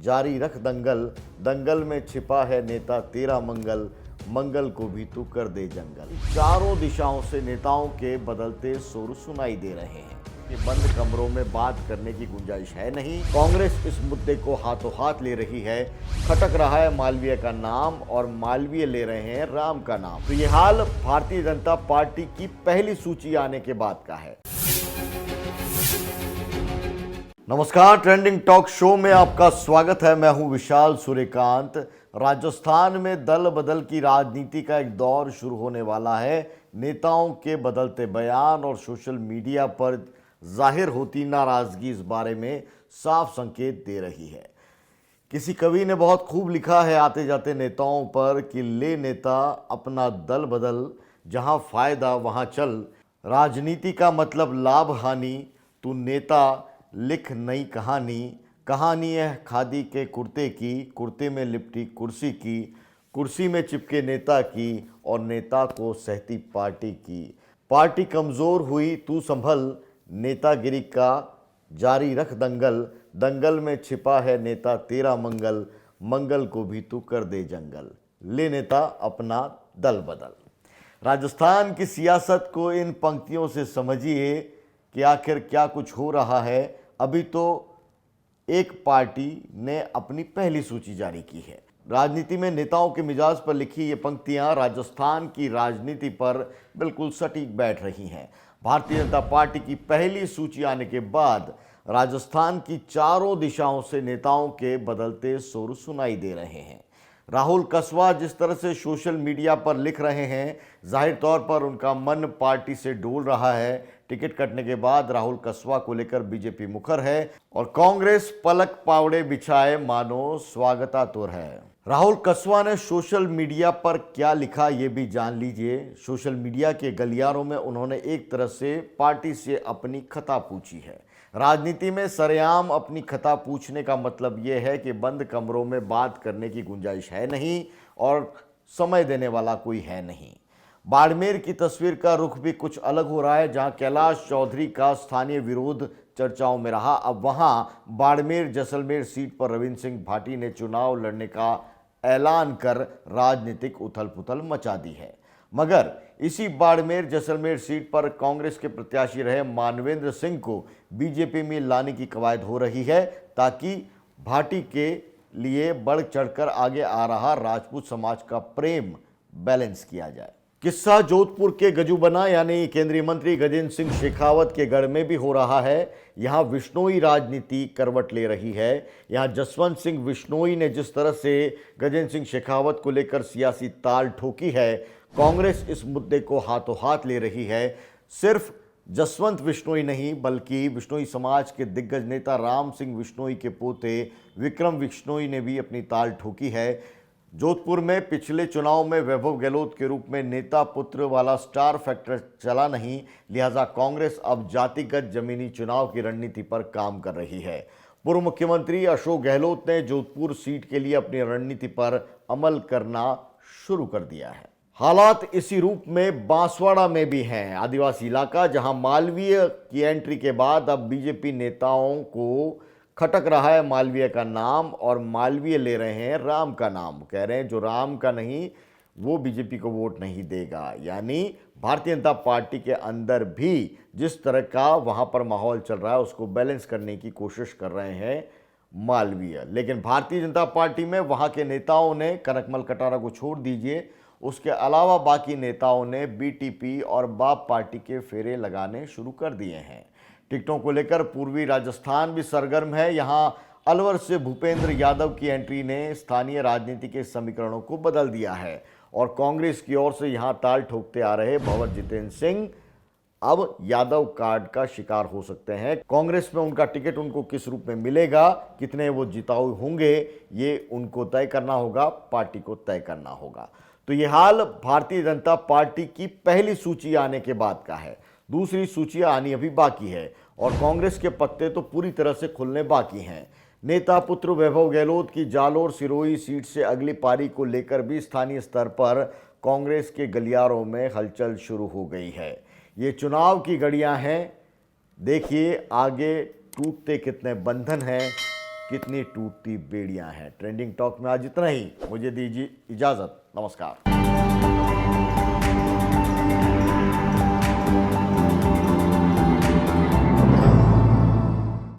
जारी रख दंगल, दंगल में छिपा है नेता तेरा मंगल, मंगल को भी तू कर दे जंगल। चारों दिशाओं से नेताओं के बदलते सुर सुनाई दे रहे हैं कि बंद कमरों में बात करने की गुंजाइश है नहीं। कांग्रेस इस मुद्दे को हाथों हाथ ले रही है। खटक रहा है मालवीय का नाम और मालवीय ले रहे हैं राम का नाम। तो ये हाल भारतीय जनता पार्टी की पहली सूची आने के बाद का है। नमस्कार, ट्रेंडिंग टॉक शो में आपका स्वागत है। मैं हूं विशाल सूर्यकांत। राजस्थान में दल बदल की राजनीति का एक दौर शुरू होने वाला है। नेताओं के बदलते बयान और सोशल मीडिया पर जाहिर होती नाराजगी इस बारे में साफ संकेत दे रही है। किसी कवि ने बहुत खूब लिखा है आते जाते नेताओं पर कि ले नेता अपना दल बदल, जहां फायदा वहां चल। राजनीति का मतलब लाभ हानि, तू नेता लिख नई कहानी। कहानी है खादी के कुर्ते की, कुर्ते में लिपटी कुर्सी की, कुर्सी में चिपके नेता की और नेता को सहती पार्टी की। पार्टी कमज़ोर हुई तू संभल, नेतागिरी का जारी रख दंगल, दंगल में छिपा है नेता तेरा मंगल, मंगल को भी तू कर दे जंगल। ले नेता अपना दल बदल। राजस्थान की सियासत को इन पंक्तियों से समझिए कि आखिर क्या कुछ हो रहा है। अभी तो एक पार्टी ने अपनी पहली सूची जारी की है। राजनीति में नेताओं के मिजाज पर लिखी ये पंक्तियां राजस्थान की राजनीति पर बिल्कुल सटीक बैठ रही हैं। भारतीय जनता पार्टी की पहली सूची आने के बाद राजस्थान की चारों दिशाओं से नेताओं के बदलते सुर सुनाई दे रहे हैं। राहुल कसवा जिस तरह से सोशल मीडिया पर लिख रहे हैं, जाहिर तौर पर उनका मन पार्टी से डोल रहा है। टिकट कटने के बाद राहुल कसवा को लेकर बीजेपी मुखर है और कांग्रेस पलक पावड़े बिछाए मानो स्वागतातुर है। राहुल कसवा ने सोशल मीडिया पर क्या लिखा ये भी जान लीजिए। सोशल मीडिया के गलियारों में उन्होंने एक तरह से पार्टी से अपनी खता पूछी है। राजनीति में सरेआम अपनी खता पूछने का मतलब यह है कि बंद कमरों में बात करने की गुंजाइश है नहीं और समय देने वाला कोई है नहीं। बाड़मेर की तस्वीर का रुख भी कुछ अलग हो रहा है, जहां कैलाश चौधरी का स्थानीय विरोध चर्चाओं में रहा। अब वहां बाड़मेर जैसलमेर सीट पर रविंद्र सिंह भाटी ने चुनाव लड़ने का ऐलान कर राजनीतिक उथल पुथल मचा दी है। मगर इसी बाड़मेर जैसलमेर सीट पर कांग्रेस के प्रत्याशी रहे मानवेंद्र सिंह को बीजेपी में लाने की कवायद हो रही है, ताकि भाटी के लिए बढ़ चढ़कर आगे आ रहा राजपूत समाज का प्रेम बैलेंस किया जाए। किस्सा जोधपुर के गजुबना यानी केंद्रीय मंत्री गजेंद्र सिंह शेखावत के गढ़ में भी हो रहा है। यहाँ विश्नोई राजनीति करवट ले रही है। यहाँ जसवंत सिंह विश्नोई ने जिस तरह से गजेंद्र सिंह शेखावत को लेकर सियासी ताल ठोकी है, कांग्रेस इस मुद्दे को हाथों हाथ ले रही है। सिर्फ जसवंत विश्नोई नहीं बल्कि विश्नोई समाज के दिग्गज नेता राम सिंह विश्नोई के पोते विक्रम विश्नोई ने भी अपनी ताल ठोकी है। जोधपुर में पिछले चुनाव में वैभव गहलोत के रूप में नेता पुत्र वाला स्टार फैक्टर चला नहीं, लिहाजा कांग्रेस अब जातिगत जमीनी चुनाव की रणनीति पर काम कर रही है। पूर्व मुख्यमंत्री अशोक गहलोत ने जोधपुर सीट के लिए अपनी रणनीति पर अमल करना शुरू कर दिया है। हालात इसी रूप में बांसवाड़ा में भी हैं। आदिवासी इलाका जहां मालवीय की एंट्री के बाद अब बीजेपी नेताओं को खटक रहा है मालवीय का नाम और मालवीय ले रहे हैं राम का नाम। कह रहे हैं जो राम का नहीं वो बीजेपी को वोट नहीं देगा। यानी भारतीय जनता पार्टी के अंदर भी जिस तरह का वहां पर माहौल चल रहा है उसको बैलेंस करने की कोशिश कर रहे हैं मालवीय। लेकिन भारतीय जनता पार्टी में वहां के नेताओं ने, कनकमल कटारा को छोड़ दीजिए, उसके अलावा बाकी नेताओं ने बीटीपी और बाप पार्टी के फेरे लगाने शुरू कर दिए हैं। टिकटों को लेकर पूर्वी राजस्थान भी सरगर्म है। यहां अलवर से भूपेंद्र यादव की एंट्री ने स्थानीय राजनीति के समीकरणों को बदल दिया है और कांग्रेस की ओर से यहां ताल ठोकते आ रहे भंवर जितेंद्र सिंह अब यादव कार्ड का शिकार हो सकते हैं। कांग्रेस में उनका टिकट उनको किस रूप में मिलेगा, कितने वो जिताऊ होंगे, ये उनको तय करना होगा, पार्टी को तय करना होगा। तो ये हाल भारतीय जनता पार्टी की पहली सूची आने के बाद का है। दूसरी सूचियां आनी अभी बाकी है और कांग्रेस के पत्ते तो पूरी तरह से खुलने बाकी हैं। नेता पुत्र वैभव गहलोत की जालोर सिरोही सीट से अगली पारी को लेकर भी स्थानीय स्तर पर कांग्रेस के गलियारों में हलचल शुरू हो गई है। ये चुनाव की घड़ियां हैं। देखिए आगे टूटते कितने बंधन हैं, कितनी टूटती बेड़ियां हैं। ट्रेंडिंग टॉक में आज इतना ही, मुझे दीजिए इजाजत, नमस्कार।